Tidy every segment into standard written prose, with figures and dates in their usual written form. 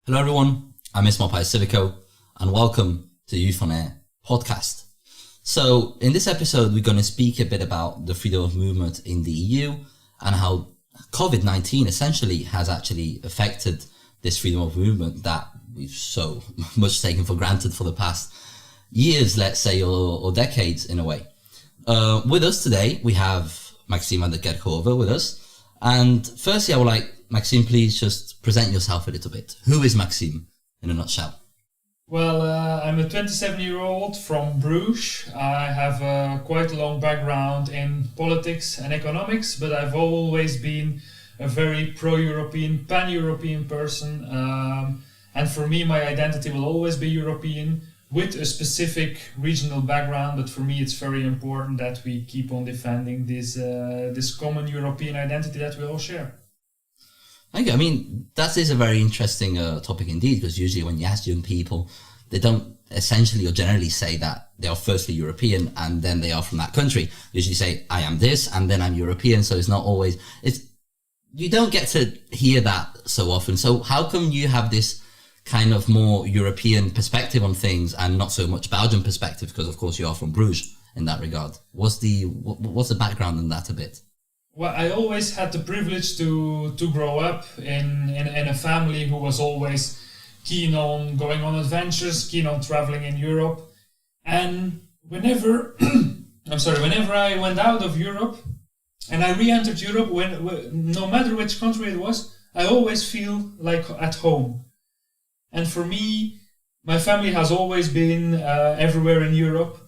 Hello everyone, I'm Ismail Paisivico and welcome to Youth on Air podcast. So in this episode, we're going to speak a bit about the freedom of movement in the EU and how COVID-19 essentially has actually affected this freedom of movement that we've so much taken for granted for the past years, let's say, or decades in a way. With us today, we have Maxime van der Kerkhove with us. And firstly, I would like, Maxime, please just present yourself a little bit. Who is Maxime in a nutshell? Well, I'm a 27-year-old from Bruges. I have quite a long background in politics and economics, but I've always been a very pro-European, pan-European person. And for me, my identity will always be European with a specific regional background. But for me, it's very important that we keep on defending this common European identity that we all share. Thank you. I mean, that is a very interesting topic indeed, because usually when you ask young people, they don't essentially or generally say that they are firstly European and then they are from that country. They usually say, I am this and then I'm European. So it's not always, you don't get to hear that so often. So how come you have this kind of more European perspective on things and not so much Belgian perspective? Because of course you are from Bruges in that regard. What's the background in that a bit? Well, I always had the privilege to grow up in a family who was always keen on going on adventures, keen on traveling in Europe. And whenever I went out of Europe and I re-entered Europe, no matter which country it was, I always feel like at home. And for me, my family has always been everywhere in Europe.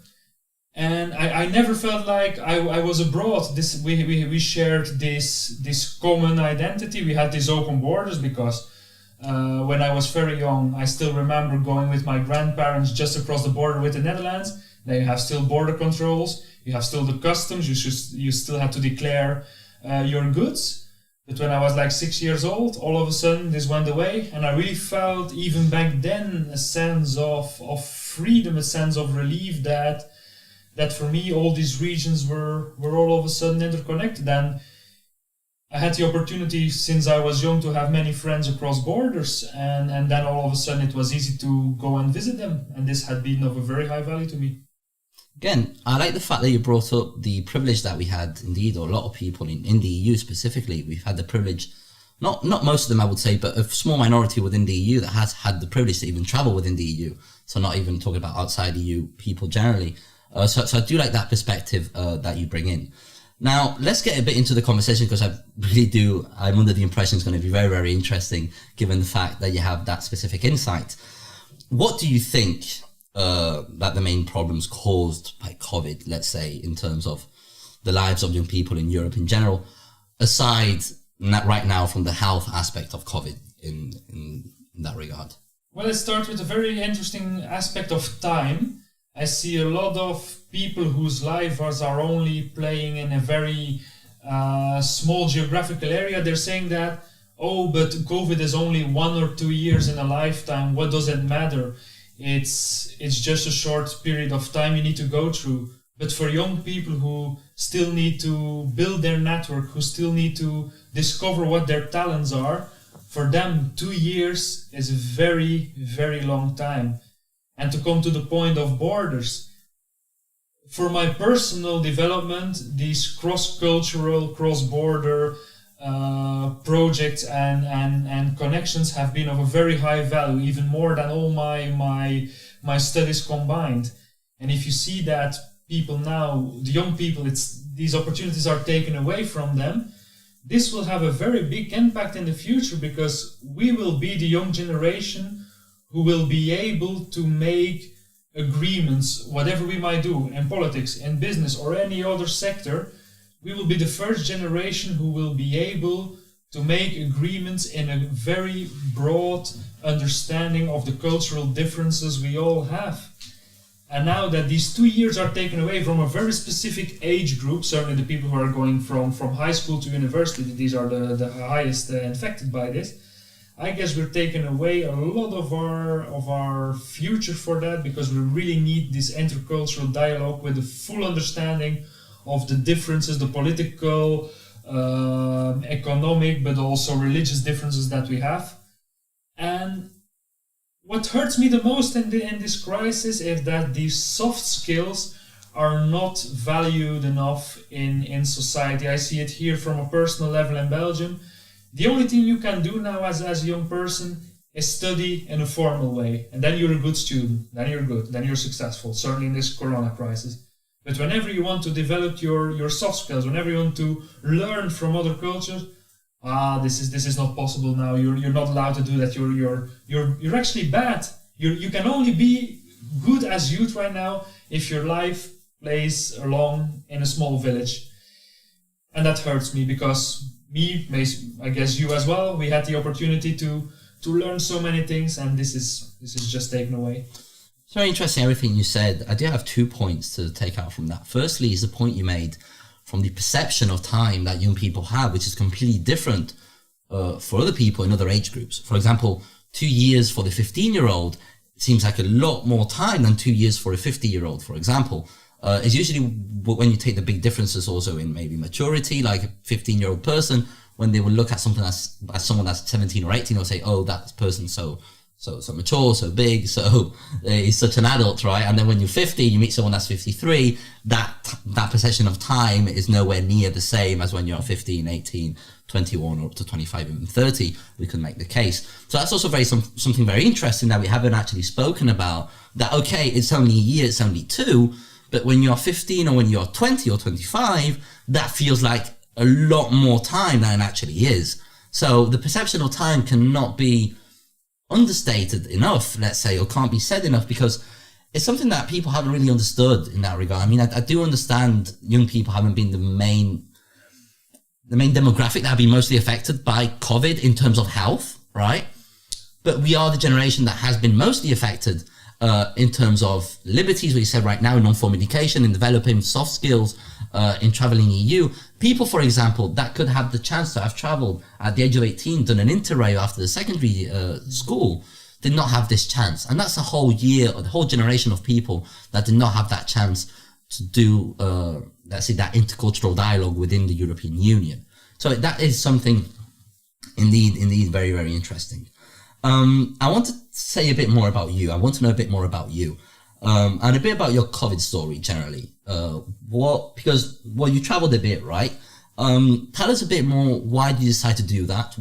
And I never felt like I was abroad. We shared this common identity. We had these open borders because when I was very young, I still remember going with my grandparents just across the border with the Netherlands. Now you have still border controls. You have still the customs. You still had to declare your goods. But when I was like 6 years old, all of a sudden this went away, and I really felt even back then a sense of freedom, a sense of relief that for me all these regions were all of a sudden interconnected. And I had the opportunity since I was young to have many friends across borders, and then all of a sudden it was easy to go and visit them, and this had been of a very high value to me. Again, I like the fact that you brought up the privilege that we had indeed, or a lot of people in the EU specifically. We've had the privilege, not most of them I would say, but a small minority within the EU that has had the privilege to even travel within the EU. So not even talking about outside EU people generally. So I do like that perspective that you bring in. Now, let's get a bit into the conversation, because I'm under the impression it's going to be very, very interesting given the fact that you have that specific insight. What do you think that the main problems caused by COVID, let's say, in terms of the lives of young people in Europe in general, aside right now from the health aspect of COVID in that regard? Well, let's start with a very interesting aspect of time. I see a lot of people whose lives are only playing in a very small geographical area. They're saying that, but COVID is only 1 or 2 years in a lifetime. What does it matter? It's just a short period of time you need to go through. But for young people who still need to build their network, who still need to discover what their talents are, for them 2 years is a very, very long time. And to come to the point of borders, for my personal development, these cross-cultural, cross-border projects and connections have been of a very high value, even more than all my studies combined. And if you see that people now, the young people, these opportunities are taken away from them, this will have a very big impact in the future, because we will be the young generation who will be able to make agreements, whatever we might do, in politics, in business, or any other sector. We will be the first generation who will be able to make agreements in a very broad understanding of the cultural differences we all have. And now that these 2 years are taken away from a very specific age group, certainly the people who are going from high school to university, these are the highest infected by this, I guess we're taking away a lot of our future for that, because we really need this intercultural dialogue with a full understanding of the differences, the political, economic, but also religious differences that we have. And what hurts me the most in this crisis is that these soft skills are not valued enough in society. I see it here from a personal level in Belgium. The only thing you can do now as a young person is study in a formal way, and then you're a good student, then you're good, then you're successful, certainly in this corona crisis. But whenever you want to develop your soft skills, whenever you want to learn from other cultures, this is not possible now. You're not allowed to do that. You're actually bad. You can only be good as youth right now if your life plays along in a small village, and that hurts me because me, I guess you as well. We had the opportunity to learn so many things, and this is just taken away. It's very interesting everything you said. I do have 2 points to take out from that. Firstly is the point you made from the perception of time that young people have, which is completely different for other people in other age groups. For example, 2 years for the 15-year-old seems like a lot more time than 2 years for a 50-year-old, for example. It's usually when you take the big differences also in maybe maturity, like a 15-year-old person, when they will look at something as someone that's 17 or 18, they'll say, oh, that person's so mature, so big, so he's such an adult, right? And then when you're 50, you meet someone that's 53, that perception of time is nowhere near the same as when you're 15, 18, 21, or up to 25, even 30, we can make the case. So that's also something very interesting that we haven't actually spoken about, that, okay, it's only a year, it's only 2, but when you're 15 or when you're 20 or 25, that feels like a lot more time than it actually is. So the perception of time cannot be understated enough, let's say, or can't be said enough, because it's something that people haven't really understood in that regard. I mean, I do understand young people haven't been the main demographic that have been mostly affected by COVID in terms of health, right? But we are the generation that has been mostly affected in terms of liberties, what you said right now, in non-formal education, in developing soft skills, in traveling EU. People, for example, that could have the chance to have traveled at the age of 18, done an interrail after the secondary school, did not have this chance. And that's a whole year, or the whole generation of people that did not have that chance to do, let's say, that intercultural dialogue within the European Union. So that is something indeed very, very interesting. I want to say a bit more about you. I want to know a bit more about you, and a bit about your COVID story generally. Because you traveled a bit, right? Tell us a bit more. Why did you decide to do that?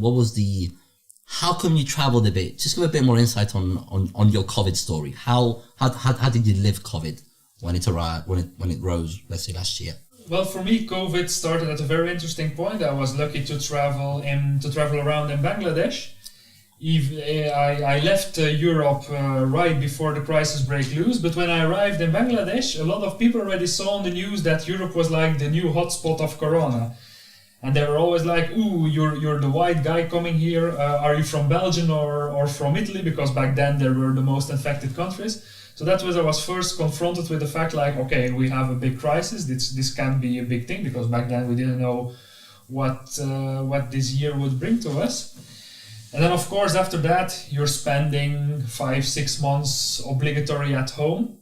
How come you traveled a bit? Just give a bit more insight on your COVID story. How did you live COVID when it arrived, when it rose, let's say last year? Well, for me, COVID started at a very interesting point. I was lucky to travel around in Bangladesh. I left Europe right before the crisis broke loose, but when I arrived in Bangladesh, a lot of people already saw on the news that Europe was like the new hotspot of Corona. And they were always like, ooh, you're the white guy coming here, are you from Belgium or from Italy? Because back then they were the most infected countries. So I was first confronted with the fact like, okay, we have a big crisis, this can be a big thing, because back then we didn't know what this year would bring to us. And then, of course, after that, you're spending 5-6 months obligatory at home.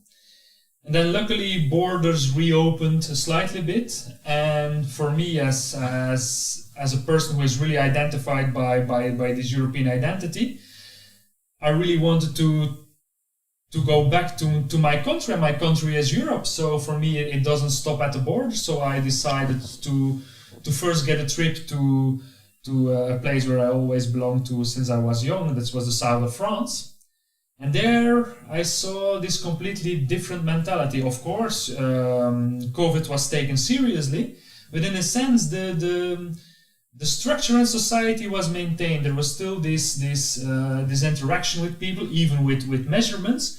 And then, luckily, borders reopened a slightly bit. And for me, as a person who is really identified by this European identity, I really wanted to go back to my country. And my country is Europe. So for me, it doesn't stop at the border. So I decided to first get a trip to a place where I always belonged to since I was young. This was the south of France. And there I saw this completely different mentality. Of course, COVID was taken seriously, but in a sense, the structure in society was maintained. There was still this interaction with people, even with measurements.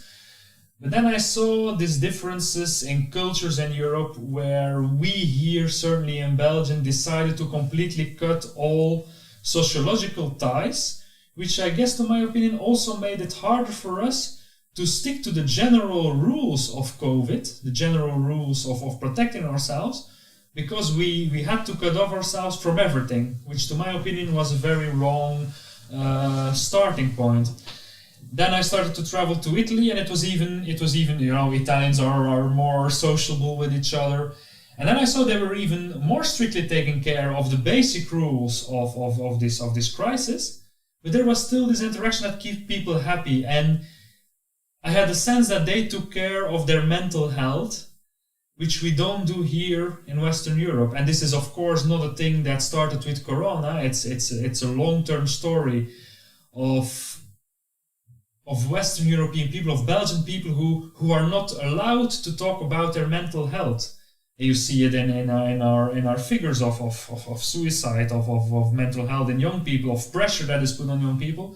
But then I saw these differences in cultures in Europe, where we here, certainly in Belgium, decided to completely cut all sociological ties, which I guess, to my opinion, also made it harder for us to stick to the general rules of COVID, the general rules of protecting ourselves, because we had to cut off ourselves from everything, which, to my opinion, was a very wrong starting point. Then I started to travel to Italy, and it was even Italians are more sociable with each other. And then I saw they were even more strictly taking care of the basic rules of this crisis. But there was still this interaction that kept people happy. And I had the sense that they took care of their mental health, which we don't do here in Western Europe. And this is, of course, not a thing that started with Corona. It's a long-term story of Western European people, of Belgian people who are not allowed to talk about their mental health. You see it in our figures of suicide, of mental health in young people, of pressure that is put on young people.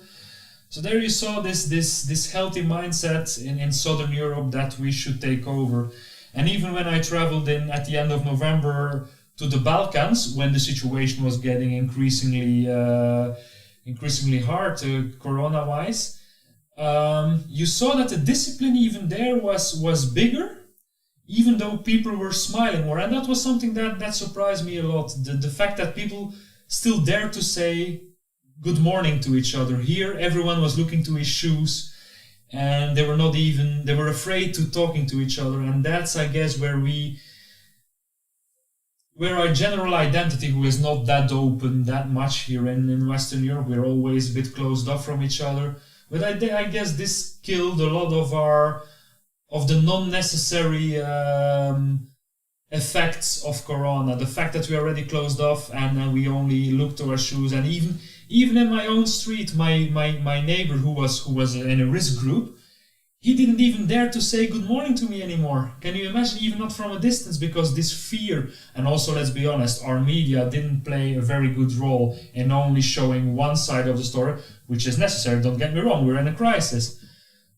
So there you saw this healthy mindset in Southern Europe that we should take over. And even when I traveled in at the end of November to the Balkans, when the situation was getting increasingly hard corona-wise, you saw that the discipline even there was bigger, even though people were smiling more. And that was something that surprised me a lot. The fact that people still dare to say good morning to each other. Here, everyone was looking to his shoes, and they were afraid to talking to each other. And that's, I guess, where our general identity, who is not that open that much here in Western Europe, we're always a bit closed off from each other. But I guess this killed a lot of the non-necessary effects of Corona. The fact that we already closed off and we only look to our shoes. And even in my own street, my neighbor who was in a risk group, he didn't even dare to say good morning to me anymore. Can you imagine? Even not from a distance, because this fear, and also, let's be honest, our media didn't play a very good role in only showing one side of the story, which is necessary, don't get me wrong, we're in a crisis.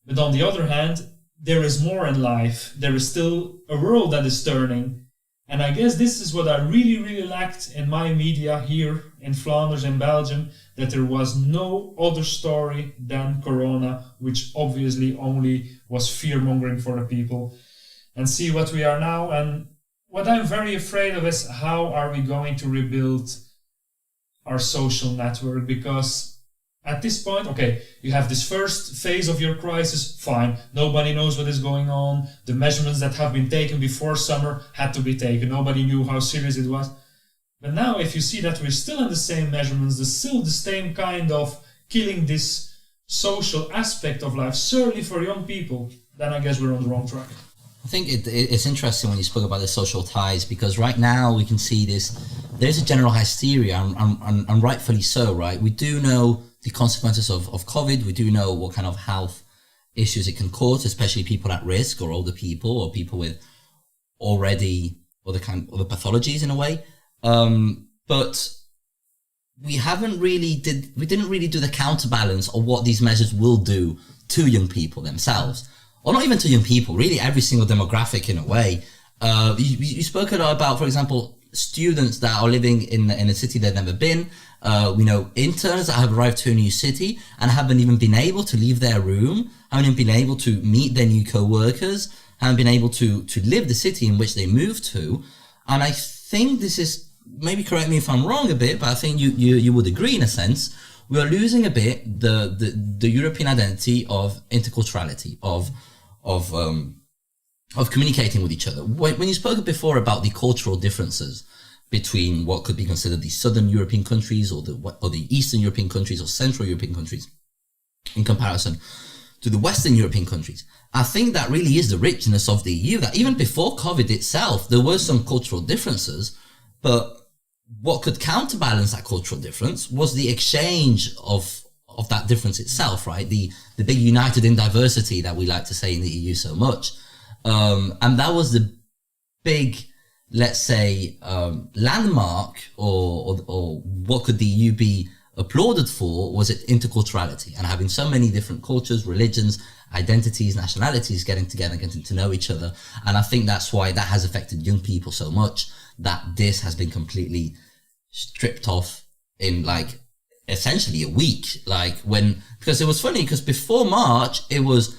But on the other hand, there is more in life. There is still a world that is turning. And I guess this is what I really, really lacked in my media here in Flanders and Belgium, that there was no other story than Corona, which obviously only was fear-mongering for the people. And see what we are now. And what I'm very afraid of is, how are we going to rebuild our social network? Because at this point, okay, you have this first phase of your crisis, fine. Nobody knows what is going on. The measurements that have been taken before summer had to be taken. Nobody knew how serious it was. But now, if you see that we're still in the same measurements, there's still the same kind of killing this social aspect of life, certainly for young people, then I guess we're on the wrong track. I think it's interesting when you spoke about the social ties, because right now we can see there's a general hysteria, and rightfully so, right? We do know the consequences of COVID. We do know what kind of health issues it can cause, especially people at risk, or older people, or people with already other pathologies in a way. But we didn't really do the counterbalance of what these measures will do to young people themselves, or not even to young people, really every single demographic in a way. You spoke a lot about, for example, students that are living in a city they've never been. We know interns that have arrived to a new city and haven't even been able to leave their room, haven't even been able to meet their new co-workers, haven't been able to live the city in which they moved to. And I think this is, maybe correct me if I'm wrong a bit, but I think you would agree in a sense, we are losing a bit the European identity of interculturality, of communicating with each other. When you spoke before about the cultural differences between what could be considered the Southern European countries or the Eastern European countries or Central European countries in comparison to the Western European countries, I think that really is the richness of the EU, that even before COVID itself, there were some cultural differences, but what could counterbalance that cultural difference was the exchange of that difference itself, right? The big united in diversity that we like to say in the EU so much. And that was the big, let's say, landmark, or what could the EU be applauded for, was it interculturality, and having so many different cultures, religions, identities, nationalities getting together, getting to know each other. And I think that's why that has affected young people so much, that this has been completely stripped off in like essentially a week. Because it was funny, because before March it was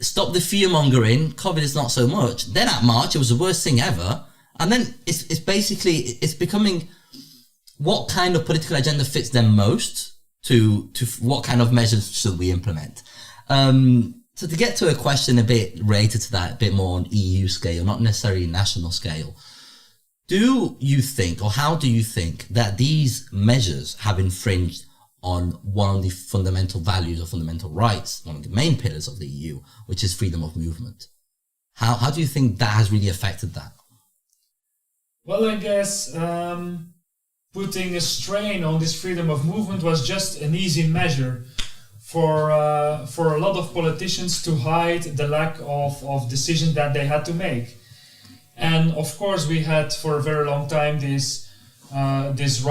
stop the fear mongering, COVID is not so much. Then at March it was the worst thing ever, and then it's becoming what kind of political agenda fits them most, to what kind of measures should we implement. So to get to a question a bit related to that, a bit more on EU scale, not necessarily national scale, do you think, or how do you think that these measures have infringed on one of the fundamental values or fundamental rights, one of the main pillars of the EU, which is freedom of movement. How do you think that has really affected that? Well, I guess putting a strain on this freedom of movement was just an easy measure for a lot of politicians to hide the lack of decision that they had to make. And of course, we had for a very long time this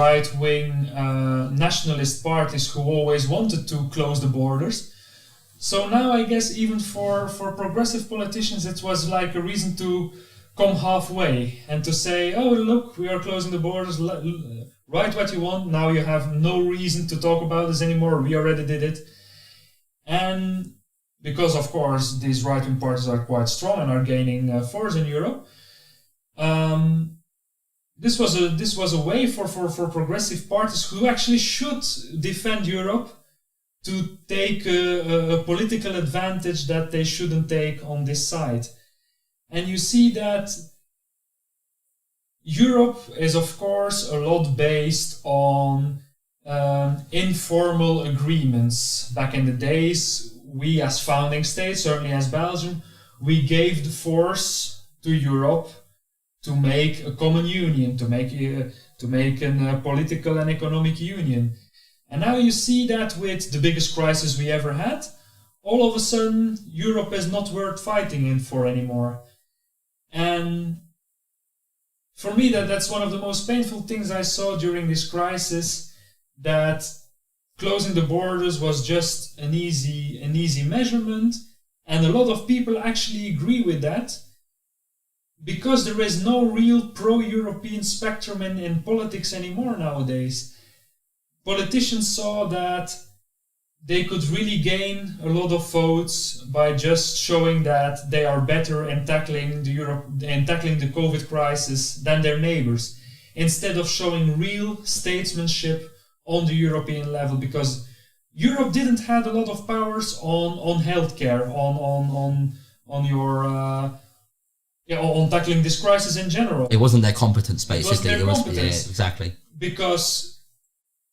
right-wing nationalist parties who always wanted to close the borders. So now I guess even for progressive politicians it was like a reason to come halfway and to say, oh look, we are closing the borders, write what you want, now you have no reason to talk about this anymore, we already did it. And because of course these right-wing parties are quite strong and are gaining force in Europe, this was a way for progressive parties who actually should defend Europe to take a political advantage that they shouldn't take on this side. And you see that Europe is of course a lot based on informal agreements. Back in the days, we as founding states, certainly as Belgium, we gave the force to Europe to make a common union, to make a political and economic union. And now you see that with the biggest crisis we ever had, all of a sudden Europe is not worth fighting in for anymore. And for me that's one of the most painful things I saw during this crisis, that closing the borders was just an easy measurement, and a lot of people actually agree with that. Because there is no real pro-European spectrum in politics anymore nowadays. Politicians saw that they could really gain a lot of votes by just showing that they are better in tackling the COVID crisis than their neighbors, instead of showing real statesmanship on the European level, because Europe didn't have a lot of powers on healthcare, on tackling this crisis in general. It wasn't their competence, basically. It wasn't their competence. Yeah, exactly. Because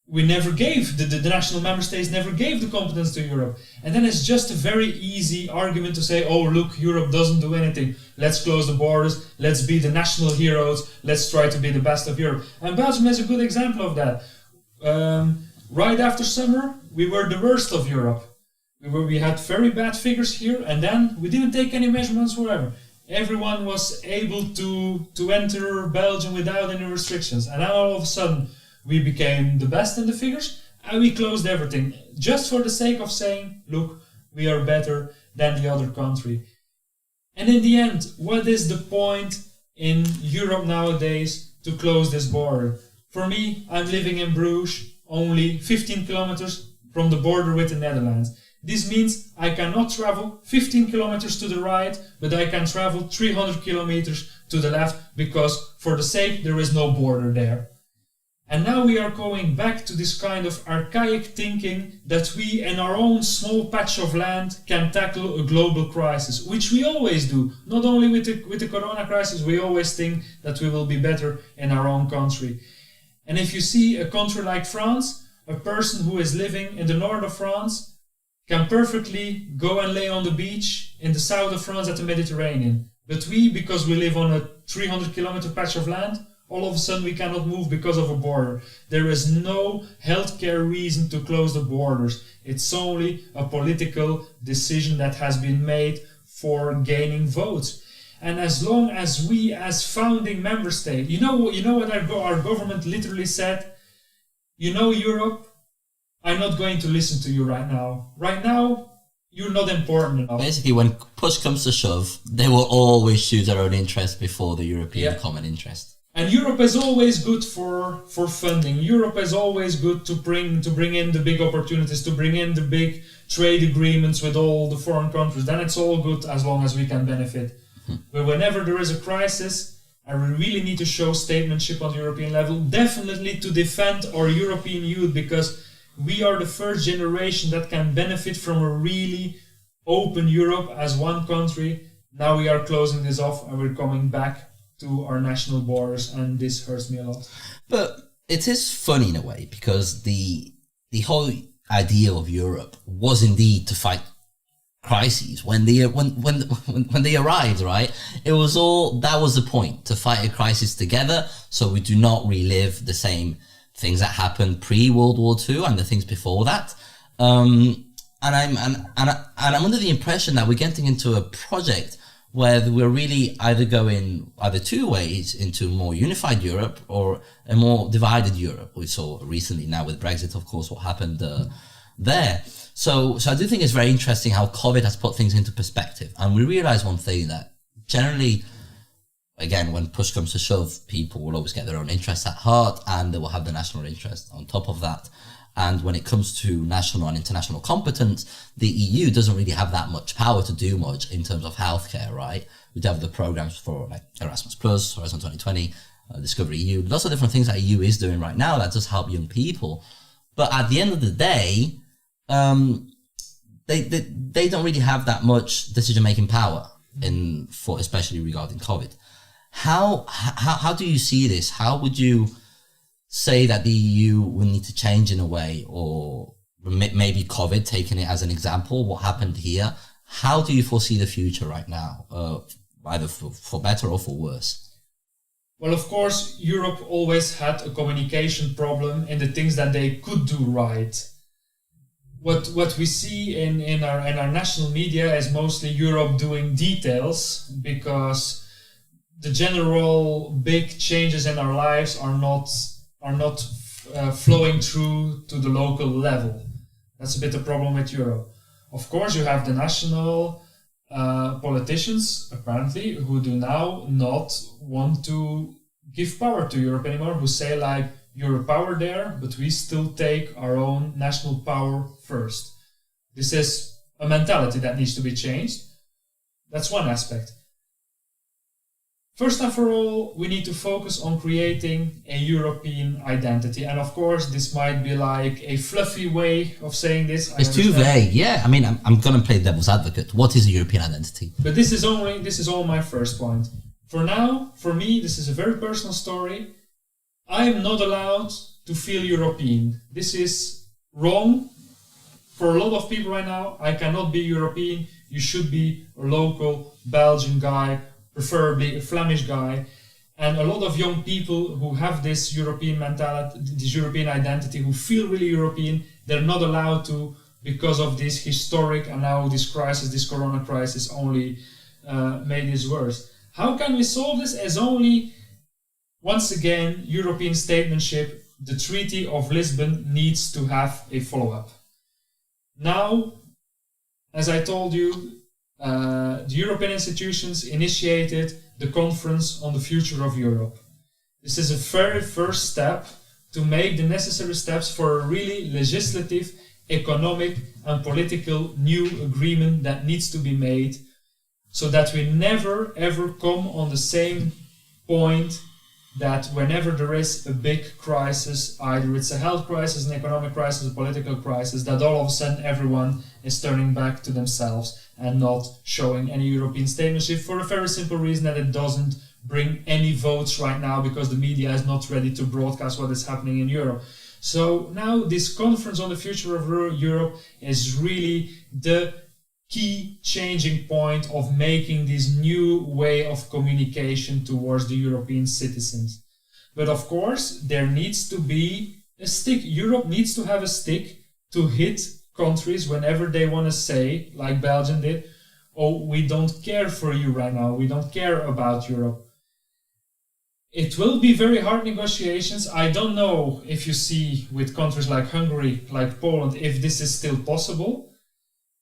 we never gave, the national member states never gave the competence to Europe. And then it's just a very easy argument to say, oh look, Europe doesn't do anything. Let's close the borders, let's be the national heroes, let's try to be the best of Europe. And Belgium is a good example of that. Right after summer, we were the worst of Europe. We had very bad figures here, and then we didn't take any measurements whatever. Everyone was able to enter Belgium without any restrictions. And now all of a sudden we became the best in the figures and we closed everything. Just for the sake of saying, look, we are better than the other country. And in the end, what is the point in Europe nowadays to close this border? For me, I'm living in Bruges, only 15 kilometers from the border with the Netherlands. This means I cannot travel 15 kilometers to the right, but I can travel 300 kilometers to the left, because for the sake there is no border there. And now we are going back to this kind of archaic thinking that we in our own small patch of land can tackle a global crisis, which we always do. Not only with the corona crisis, we always think that we will be better in our own country. And if you see a country like France, a person who is living in the north of France can perfectly go and lay on the beach in the south of France at the Mediterranean. But we, because we live on a 300 kilometer patch of land, all of a sudden we cannot move because of a border. There is no healthcare reason to close the borders. It's only a political decision that has been made for gaining votes. And as long as we, as founding member state, you know what our government literally said? Europe, I'm not going to listen to you right now. Right now, you're not important enough. Basically, when push comes to shove, they will always choose their own interest before the European common interest. And Europe is always good for funding. Europe is always good to bring in the big opportunities, to bring in the big trade agreements with all the foreign countries. Then it's all good as long as we can benefit. But whenever there is a crisis, and we really need to show statesmanship on the European level, definitely to defend our European youth, because we are the first generation that can benefit from a really open Europe as one country. Now we are closing this off and we're coming back to our national borders, and this hurts me a lot. But it is funny in a way, because the the whole idea of Europe was indeed to fight crises when they arrived, right? It was all, that was the point, to fight a crisis together, so we do not relive the same things that happened pre-World War II and the things before that. And I'm under the impression that we're getting into a project where we're really either going either two ways, into more unified Europe or a more divided Europe. We saw recently now with Brexit, of course, what happened there. So I do think it's very interesting how COVID has put things into perspective. And we realize one thing, that generally, again, when push comes to shove, people will always get their own interests at heart, and they will have the national interest on top of that. And when it comes to national and international competence, the EU doesn't really have that much power to do much in terms of healthcare, right? We do have the programs for like Erasmus Plus, Horizon 2020, Discover EU, lots of different things that EU is doing right now that does help young people. But at the end of the day, they don't really have that much decision-making power for especially regarding COVID. How do you see this? How would you say that the EU will need to change in a way, or maybe COVID, taking it as an example, what happened here? How do you foresee the future right now, either for better or for worse? Well, of course, Europe always had a communication problem in the things that they could do right. What we see in our national media is mostly Europe doing details, because the general big changes in our lives are not flowing through to the local level. That's a bit the problem with Europe. Of course, you have the national politicians, apparently, who do now not want to give power to Europe anymore, who say like, you're a power there, but we still take our own national power first. This is a mentality that needs to be changed. That's one aspect. First and for all, we need to focus on creating a European identity. And of course, this might be like a fluffy way of saying this. It's too vague. Yeah, I mean, I'm going to play devil's advocate. What is a European identity? But this is all my first point. For now, for me, this is a very personal story. I am not allowed to feel European. This is wrong for a lot of people right now. I cannot be European. You should be a local Belgian guy, preferably a Flemish guy. And a lot of young people who have this European mentality, this European identity, who feel really European, they're not allowed to, because of this historic, and now this crisis, this corona crisis, only made this worse. How can we solve this? As only, once again, European statesmanship. The Treaty of Lisbon needs to have a follow-up. Now, as I told you, the European institutions initiated the Conference on the Future of Europe. This is a very first step to make the necessary steps for a really legislative, economic and political new agreement that needs to be made, so that we never ever come on the same point that whenever there is a big crisis, either it's a health crisis, an economic crisis, a political crisis, that all of a sudden everyone is turning back to themselves and not showing any European statesmanship, for a very simple reason that it doesn't bring any votes right now, because the media is not ready to broadcast what is happening in Europe. So now this conference on the future of Europe is really the key changing point of making this new way of communication towards the European citizens. But of course, there needs to be a stick. Europe needs to have a stick to hit countries whenever they want to say, like Belgium did, oh, we don't care for you right now, we don't care about Europe. It will be very hard negotiations. I don't know if you see with countries like Hungary, like Poland, if this is still possible.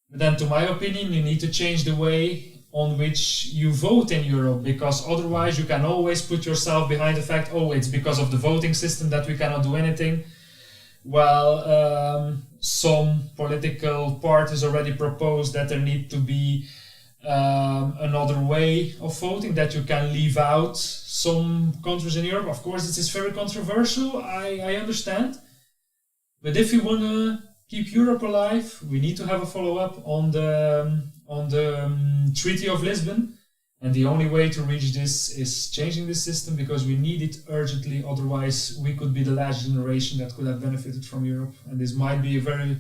But then, to my opinion, you need to change the way on which you vote in Europe, because otherwise you can always put yourself behind the fact, oh, it's because of the voting system that we cannot do anything. Well, some political parties already proposed that there need to be another way of voting, that you can leave out some countries in Europe. Of course, this is very controversial, I understand. But if we want to keep Europe alive, we need to have a follow-up on the Treaty of Lisbon. And the only way to reach this is changing the system, because we need it urgently. Otherwise, we could be the last generation that could have benefited from Europe. And this might be a very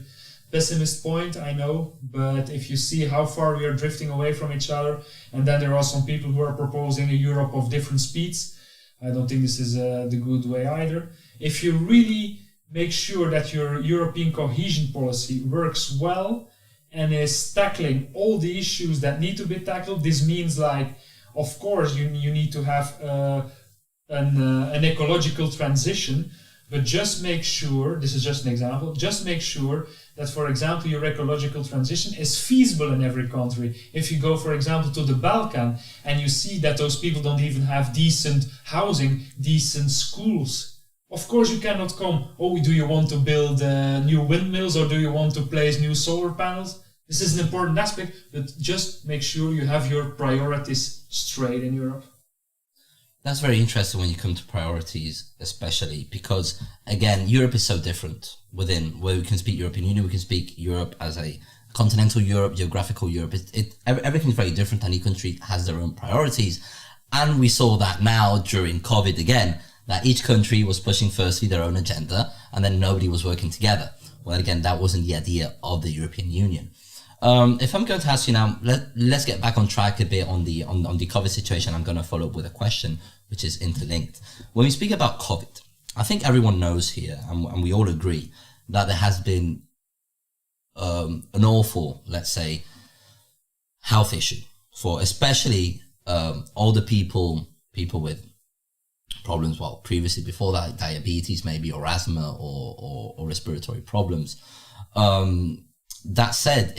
pessimist point, I know, but if you see how far we are drifting away from each other, and then there are some people who are proposing a Europe of different speeds, I don't think this is the good way either. If you really make sure that your European cohesion policy works well and is tackling all the issues that need to be tackled, this means, like, of course, you need to have an ecological transition, but just make sure, this is just an example, just make sure that, for example, your ecological transition is feasible in every country. If you go, for example, to the Balkan and you see that those people don't even have decent housing, decent schools, of course you cannot come, oh, do you want to build new windmills, or do you want to place new solar panels? This is an important aspect, but just make sure you have your priorities straight in Europe. That's very interesting when you come to priorities, especially because, again, Europe is so different within where we can speak European Union, we can speak Europe as a continental Europe, geographical Europe. Everything's very different, and each country has their own priorities. And we saw that now during COVID again, that each country was pushing firstly their own agenda, and then nobody was working together. Well, again, that wasn't the idea of the European Union. If I'm going to ask you now, let's get back on track a bit on the COVID situation. I'm going to follow up with a question which is interlinked. When we speak about COVID, I think everyone knows here, and we all agree, that there has been an awful, let's say, health issue for especially older people with problems, well, previously before that, diabetes maybe, or asthma, or respiratory problems. That said,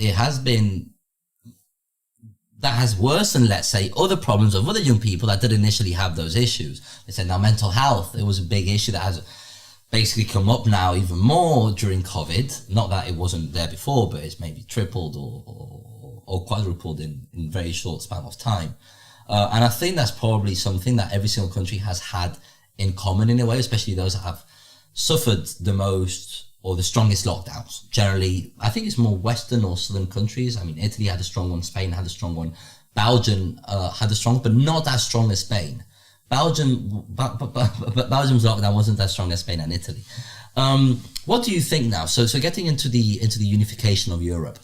that has worsened, let's say, other problems of other young people that did initially have those issues. They said now mental health, it was a big issue that has basically come up now even more during COVID. Not that it wasn't there before, but it's maybe tripled or quadrupled in very short span of time. And I think that's probably something that every single country has had in common in a way, especially those that have suffered the most or the strongest lockdowns. Generally, I think it's more Western or Southern countries. I mean, Italy had a strong one, Spain had a strong one, Belgium had a strong, but not as strong as Spain. Belgium's lockdown wasn't as strong as Spain and Italy. What do you think now? So getting into the unification of Europe,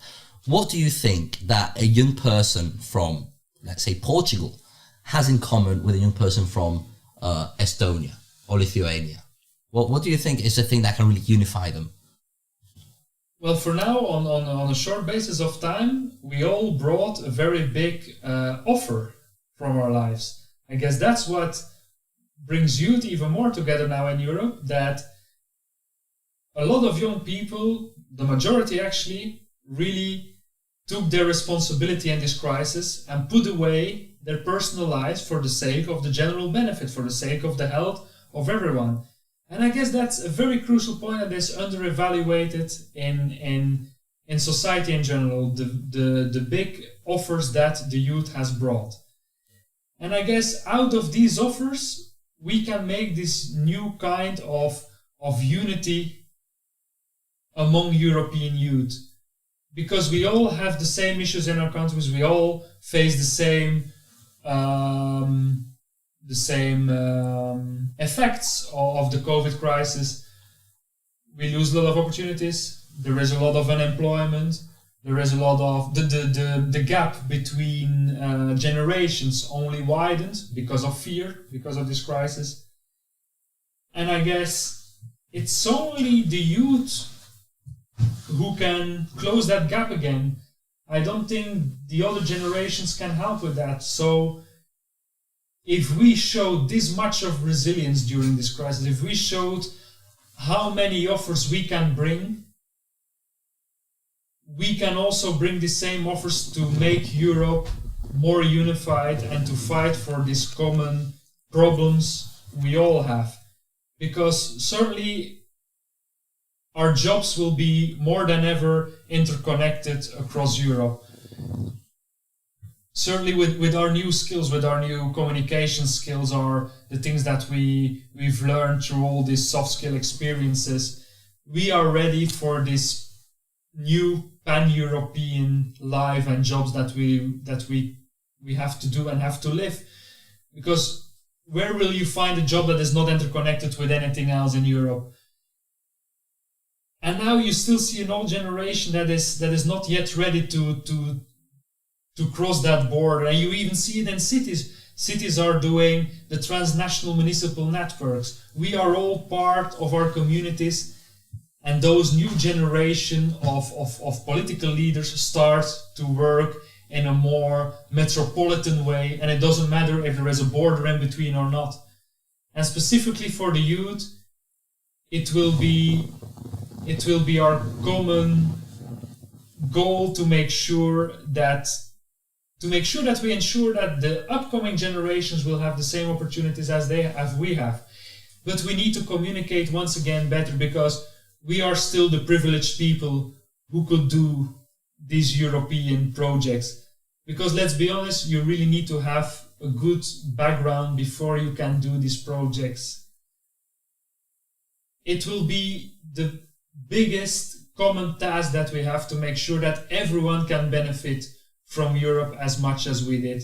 what do you think that a young person from, let's say, Portugal has in common with a young person from Estonia or Lithuania? What do you think is the thing that can really unify them? Well, for now, on a short basis of time, we all brought a very big offer from our lives. I guess that's what brings youth even more together now in Europe, that a lot of young people, the majority actually, really took their responsibility in this crisis and put away their personal lives for the sake of the general benefit, for the sake of the health of everyone. And I guess that's a very crucial point that is under-evaluated in society in general, the big offers that the youth has brought. And I guess out of these offers, we can make this new kind of unity among European youth. Because we all have the same issues in our countries, we all face the same effects of the COVID crisis. We lose a lot of opportunities. There is a lot of unemployment. There is a lot of the gap between generations only widened because of fear, because of this crisis. And I guess it's only the youth who can close that gap again. I don't think the other generations can help with that. So if we showed this much of resilience during this crisis, if we showed how many offers we can bring, we can also bring the same offers to make Europe more unified and to fight for these common problems we all have. Because certainly our jobs will be more than ever interconnected across Europe. Certainly with our new skills, with our new communication skills, or the things that we've learned through all these soft skill experiences, we are ready for this new pan-European life and jobs that we we have to do and have to live. Because where will you find a job that is not interconnected with anything else in Europe? And now you still see an old generation that is not yet ready to cross that border. And you even see it in cities. Cities are doing the transnational municipal networks. We are all part of our communities, and those new generation of political leaders start to work in a more metropolitan way, and it doesn't matter if there is a border in between or not. And specifically for the youth, it will be our common goal to make sure that we ensure that the upcoming generations will have the same opportunities as we have. But we need to communicate once again better, because we are still the privileged people who could do these European projects. Because let's be honest, you really need to have a good background before you can do these projects. It will be the biggest common task that we have to make sure that everyone can benefit from Europe as much as we did,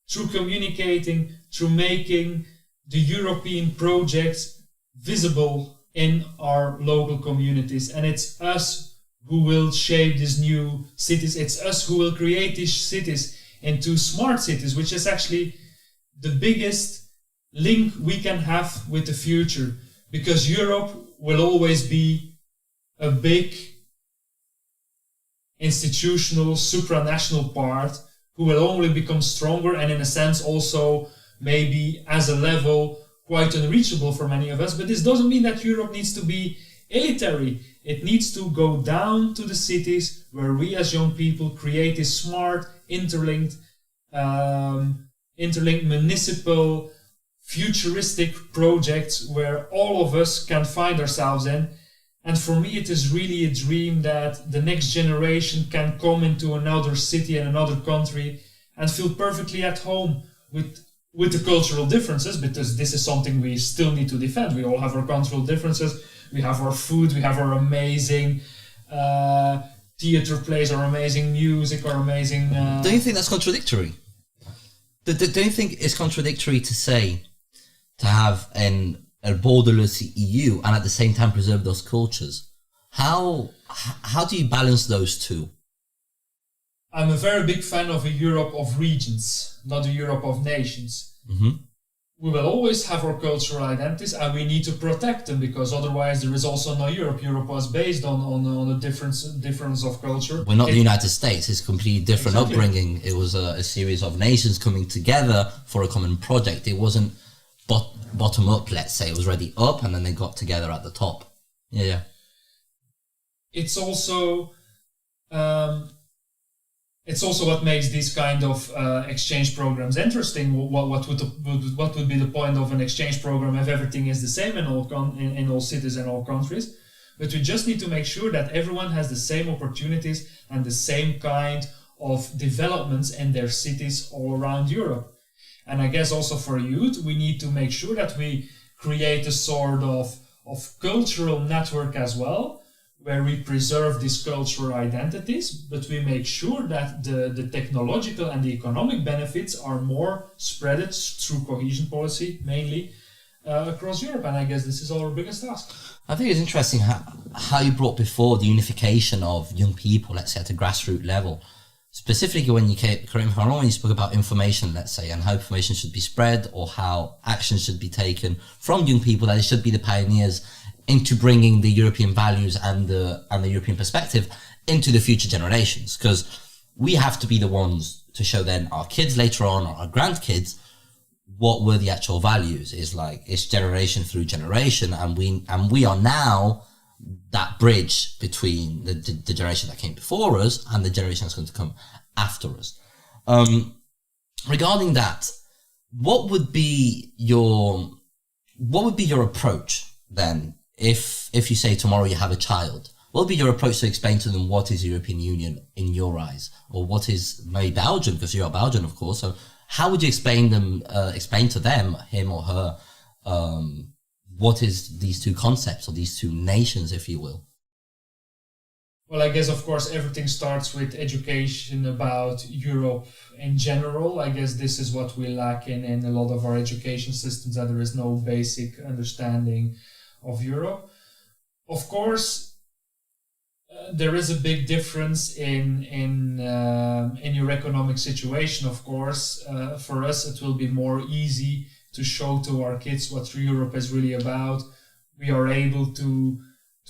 through communicating, through making the European projects visible in our local communities. And it's us who will shape these new cities. It's us who will create these cities into smart cities, which is actually the biggest link we can have with the future, because Europe will always be a big institutional, supranational part who will only become stronger, and in a sense also maybe as a level quite unreachable for many of us. But this doesn't mean that Europe needs to be elitary. It needs to go down to the cities where we as young people create these smart, interlinked municipal, futuristic projects where all of us can find ourselves in. And for me, it is really a dream that the next generation can come into another city and another country and feel perfectly at home with the cultural differences, because this is something we still need to defend. We all have our cultural differences. We have our food, we have our amazing theater plays, our amazing music, our amazing... Don't you think that's contradictory? Don't you think it's contradictory to say, to have a borderless EU and at the same time preserve those cultures? How do you balance those two? I'm a very big fan of a Europe of regions, not a Europe of nations. Mm-hmm. We will always have our cultural identities, and we need to protect them, because otherwise there is also no Europe. Europe was based on a difference of culture. We're not the United States. It's a completely different upbringing. It was a series of nations coming together for a common project. It wasn't bottom up, let's say. It was already up, and then they got together at the top. Yeah. It's also what makes these kind of exchange programs interesting. What would be the point of an exchange program if everything is the same in all cities and all countries? But we just need to make sure that everyone has the same opportunities and the same kind of developments in their cities all around Europe. And I guess also for youth, we need to make sure that we create a sort of cultural network as well, where we preserve these cultural identities, but we make sure that the technological and the economic benefits are more spread through cohesion policy, mainly across Europe. And I guess this is our biggest task. I think it's interesting how you brought before the unification of young people, let's say, at a grassroots level. Specifically when you came, correct me if I'm wrong, when you spoke about information, let's say, and how information should be spread, or how action should be taken from young people, that they should be the pioneers into bringing the European values and the European perspective into the future generations. Because we have to be the ones to show then our kids later on, or our grandkids, what were the actual values. It's generation through generation, and we are now that bridge between the generation that came before us and the generation that's going to come after us. Regarding that, what would be your approach then? If you say tomorrow you have a child, what would be your approach to explain to them what is the European Union in your eyes, or what is maybe Belgium, because you're Belgian, of course. So how would you explain to them, him or her, what is these two concepts, or these two nations, if you will? Well, I guess, of course, everything starts with education about Europe in general. I guess this is what we lack in a lot of our education systems, that there is no basic understanding of Europe. Of course, there is a big difference in your economic situation. Of course, for us, it will be more easy to show to our kids what Europe is really about. We are able to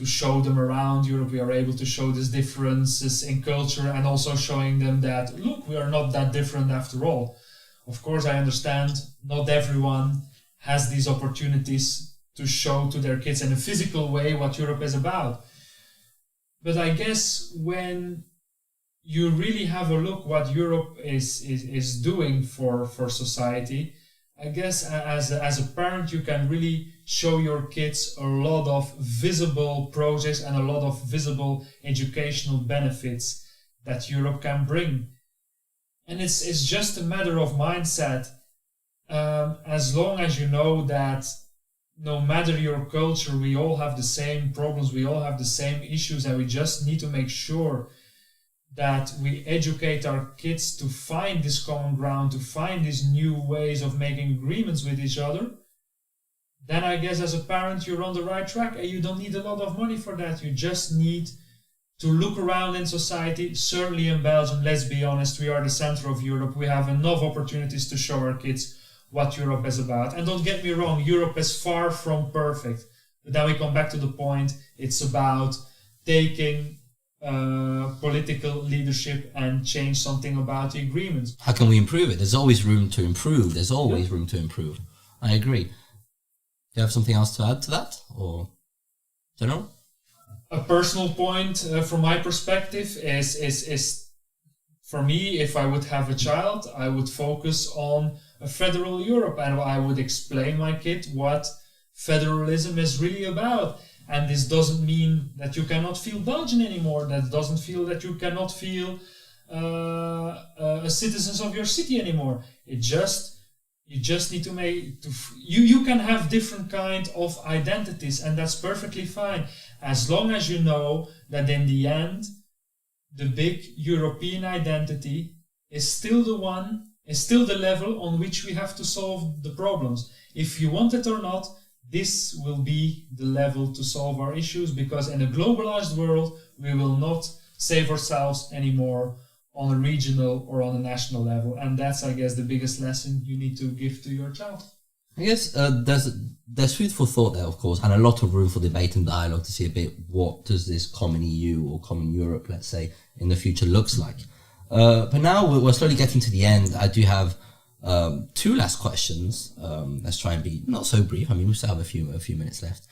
show them around Europe. We are able to show these differences in culture, and also showing them that, look, we are not that different after all. Of course, I understand not everyone has these opportunities to show to their kids in a physical way what Europe is about. But I guess when you really have a look what Europe is doing for society, I guess as a parent, you can really show your kids a lot of visible projects and a lot of visible educational benefits that Europe can bring. And it's just a matter of mindset. As long as you know that no matter your culture, we all have the same problems, we all have the same issues, and we just need to make sure that we educate our kids to find this common ground, to find these new ways of making agreements with each other, then I guess as a parent you're on the right track, and you don't need a lot of money for that. You just need to look around in society. Certainly in Belgium, let's be honest, we are the center of Europe. We have enough opportunities to show our kids what Europe is about. And don't get me wrong, Europe is far from perfect. But then we come back to the point, it's about taking political leadership and change something about the agreements. How can we improve it? There's always room to improve. There's always room to improve. I agree. Do you have something else to add to that, or general? A personal point from my perspective is for me, if I would have a child, I would focus on a federal Europe, and I would explain my kid what federalism is really about. And this doesn't mean that you cannot feel Belgian anymore. That doesn't feel that you cannot feel citizens of your city anymore. You just need to you can have different kind of identities, and that's perfectly fine, as long as you know that in the end the big European identity is still the level on which we have to solve the problems. If you want it or not, this will be the level to solve our issues, because in a globalized world, we will not save ourselves anymore on a regional or on a national level. And that's, I guess, the biggest lesson you need to give to your child. I guess there's food for thought there, of course, and a lot of room for debate and dialogue to see a bit what does this common EU or common Europe, let's say, in the future looks like. But now we're slowly getting to the end. I do have two last questions. Let's try and be not so brief. I mean, we still have a few minutes left.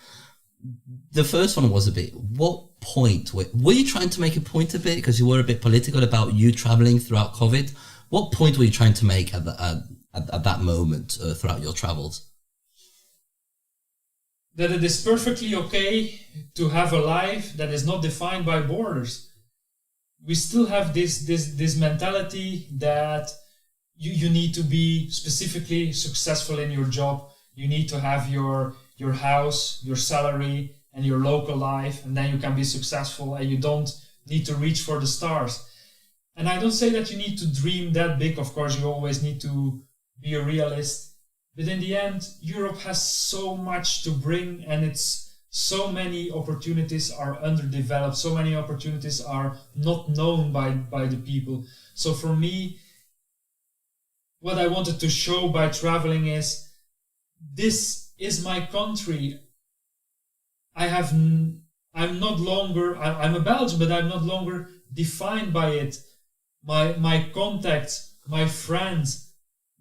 The first one was a bit, what point, were you trying to make a point of it, because you were a bit political about you traveling throughout COVID? What point were you trying to make at that moment throughout your travels? That it is perfectly okay to have a life that is not defined by borders. We still have this mentality that you need to be specifically successful in your job. You need to have your house, your salary, and your local life, and then you can be successful, and you don't need to reach for the stars. And I don't say that you need to dream that big. Of course, you always need to be a realist. But in the end, Europe has so much to bring, and it's so many opportunities are underdeveloped. So many opportunities are not known by the people. So for me, what I wanted to show by traveling is, this is my country. I'm a Belgian, but I'm not longer defined by it. My contacts, my friends,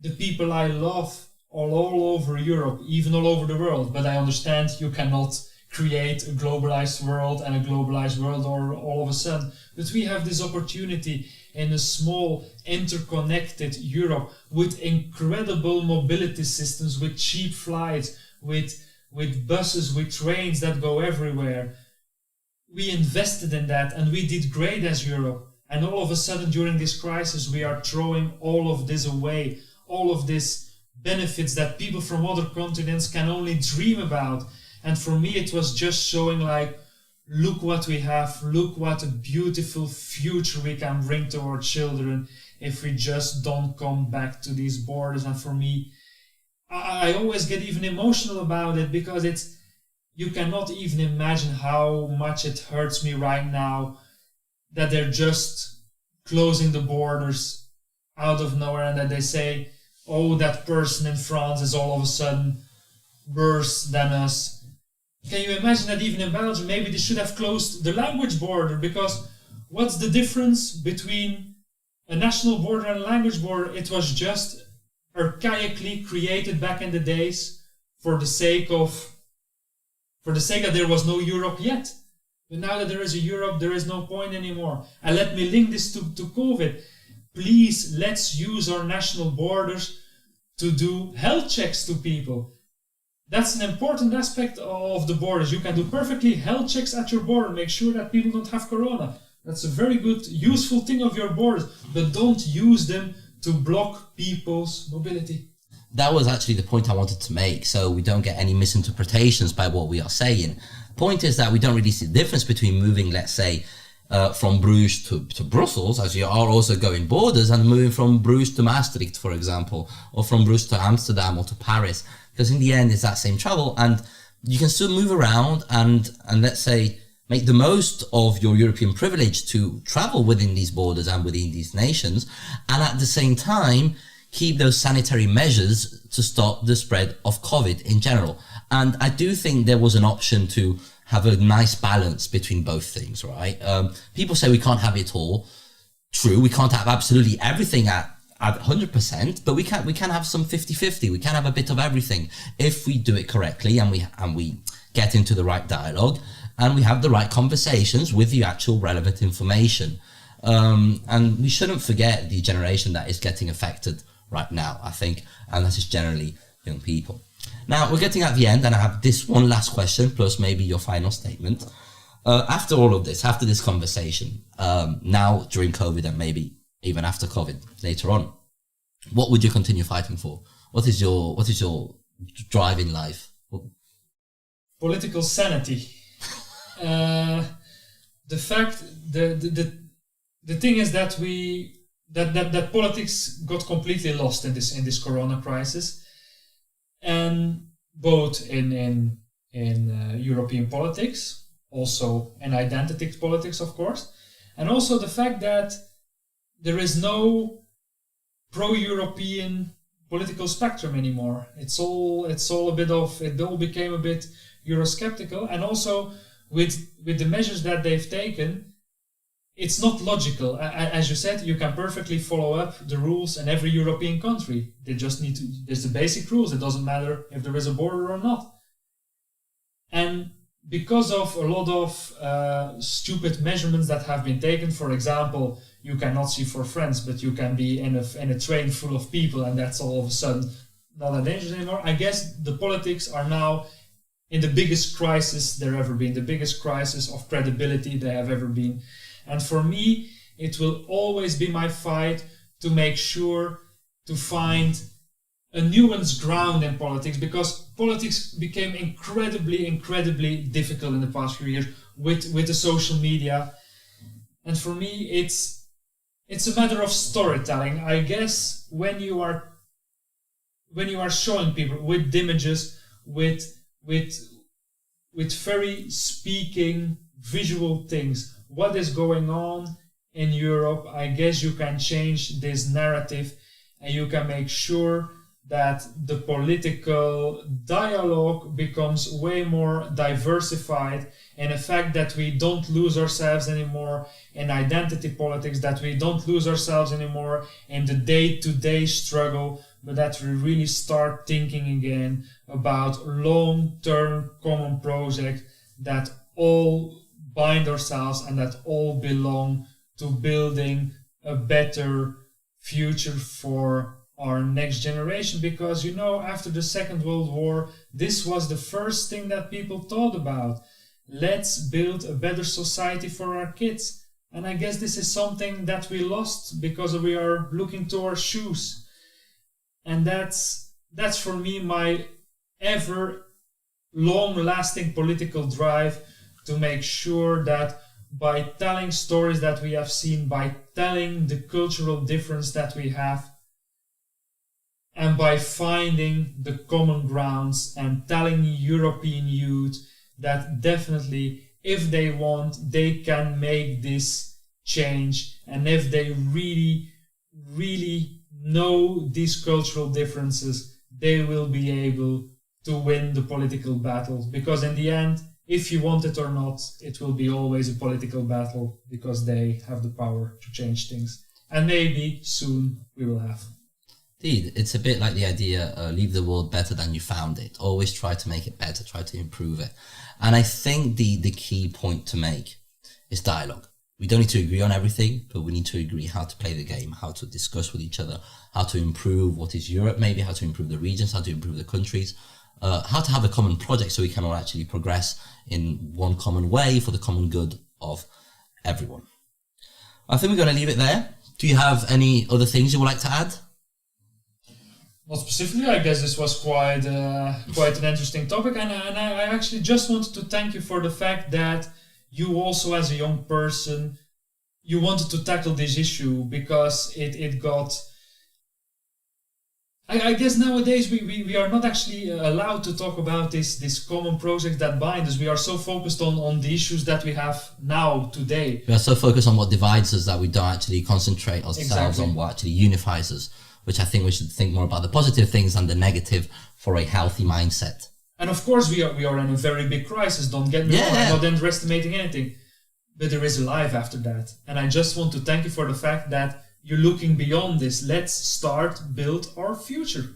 the people I love are all over Europe, even all over the world. But I understand you cannot create a globalized world and a globalized world all of a sudden. But we have this opportunity in a small, interconnected Europe with incredible mobility systems, with cheap flights, with buses, with trains that go everywhere. We invested in that, and we did great as Europe. And all of a sudden, during this crisis, we are throwing all of this away, all of these benefits that people from other continents can only dream about. And for me, it was just showing like, look what we have, look what a beautiful future we can bring to our children if we just don't come back to these borders. And for me, I always get even emotional about it, because you cannot even imagine how much it hurts me right now that they're just closing the borders out of nowhere, and that they say, oh, that person in France is all of a sudden worse than us. Can you imagine that even in Belgium, maybe they should have closed the language border? Because what's the difference between a national border and a language border? It was just archaically created back in the days for the sake that there was no Europe yet. But now that there is a Europe, there is no point anymore. And let me link this to COVID. Please, let's use our national borders to do health checks to people. That's an important aspect of the borders. You can do perfectly health checks at your border, make sure that people don't have corona. That's a very good, useful thing of your borders, but don't use them to block people's mobility. That was actually the point I wanted to make, so we don't get any misinterpretations by what we are saying. Point is that we don't really see the difference between moving, let's say, from Bruges to Brussels, as you are also going borders, and moving from Bruges to Maastricht, for example, or from Bruges to Amsterdam or to Paris, because in the end it's that same travel, and you can still move around and let's say make the most of your European privilege to travel within these borders and within these nations, and at the same time keep those sanitary measures to stop the spread of COVID in general. And I do think there was an option to have a nice balance between both things, right? People say we can't have it all. True, we can't have absolutely everything at 100%, but we can have some 50-50. We can have a bit of everything if we do it correctly, and we get into the right dialogue, and we have the right conversations with the actual relevant information. And we shouldn't forget the generation that is getting affected right now, I think, and that is generally young people. Now, we're getting at the end, and I have this one last question, plus maybe your final statement. After all of this, after this conversation, now during COVID and maybe even after COVID later on, what would you continue fighting for? What is your drive in life? Political sanity. The thing is that that politics got completely lost in this corona crisis, and both in European politics, also in identity politics, of course, and also the fact that there is no pro-European political spectrum anymore. It all became a bit Eurosceptical, and also with the measures that they've taken, it's not logical. As you said, you can perfectly follow up the rules in every European country. They just need to, there's the basic rules. It doesn't matter if there is a border or not. And because of a lot of stupid measurements that have been taken, for example, you cannot see for friends, but you can be in a train full of people, and that's all of a sudden not that dangerous anymore. I guess the politics are now in the biggest crisis there ever been, the biggest crisis of credibility they have ever been. And for me, it will always be my fight to make sure to find a nuanced ground in politics, because politics became incredibly difficult in the past few years with the social media. And for me, it's a matter of storytelling. I guess when you are showing people with images, with very speaking visual things, what is going on in Europe, I guess you can change this narrative, and you can make sure that the political dialogue becomes way more diversified, and the fact that we don't lose ourselves anymore in identity politics, that we don't lose ourselves anymore in the day-to-day struggle, but that we really start thinking again about long-term common projects that all bind ourselves and that all belong to building a better future for our next generation. Because, you know, after the Second World War, this was the first thing that people thought about. Let's build a better society for our kids. And I guess this is something that we lost because we are looking to our shoes. And that's for me my ever long-lasting political drive, to make sure that by telling stories that we have seen, by telling the cultural difference that we have, and by finding the common grounds and telling European youth that definitely, if they want, they can make this change. And if they really, really know these cultural differences, they will be able to win the political battle. Because in the end, if you want it or not, it will be always a political battle, because they have the power to change things. And maybe soon we will have. Indeed, it's a bit like the idea, leave the world better than you found it. Always try to make it better, try to improve it. And I think the key point to make is dialogue. We don't need to agree on everything, but we need to agree how to play the game, how to discuss with each other, how to improve what is Europe maybe, how to improve the regions, how to improve the countries, how to have a common project so we can all actually progress in one common way for the common good of everyone. I think we're going to leave it there. Do you have any other things you would like to add? Not specifically. I guess this was quite an interesting topic, and I actually just wanted to thank you for the fact that you also, as a young person, you wanted to tackle this issue, because it got... I guess nowadays we are not actually allowed to talk about this common project that binds us. We are so focused on the issues that we have now, today. We are so focused on what divides us that we don't actually concentrate ourselves on what actually unifies us, which I think we should think more about the positive things and the negative for a healthy mindset. And of course we are in a very big crisis, don't get me wrong, I'm not underestimating anything. But there is a life after that. And I just want to thank you for the fact that you're looking beyond this. Let's start, build our future.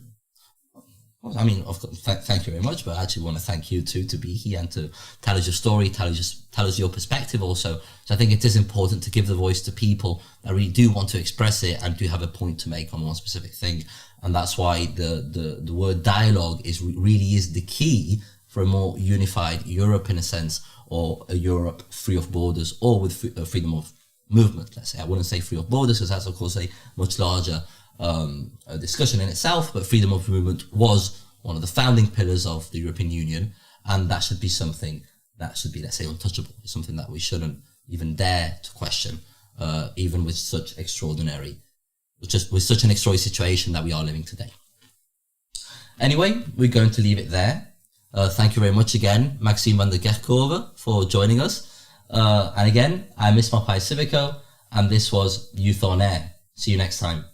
I mean, of course, thank you very much, but I actually want to thank you too to be here and to tell us your story, tell us your perspective also. So I think it is important to give the voice to people that really do want to express it and do have a point to make on one specific thing. And that's why the word dialogue really is the key for a more unified Europe in a sense, or a Europe free of borders, or with freedom of movement, let's say. I wouldn't say free of borders, because that's of course a much larger a discussion in itself, but freedom of movement was one of the founding pillars of the European Union, and that should be something that should be, let's say, untouchable. It's something that we shouldn't even dare to question, even with such an extraordinary situation that we are living today. Anyway, we're going to leave it there. Thank you very much again, Maxime van der Kerkhove, for joining us. And again, I'm Ismail Pai Civico, and this was Youth on Air. See you next time.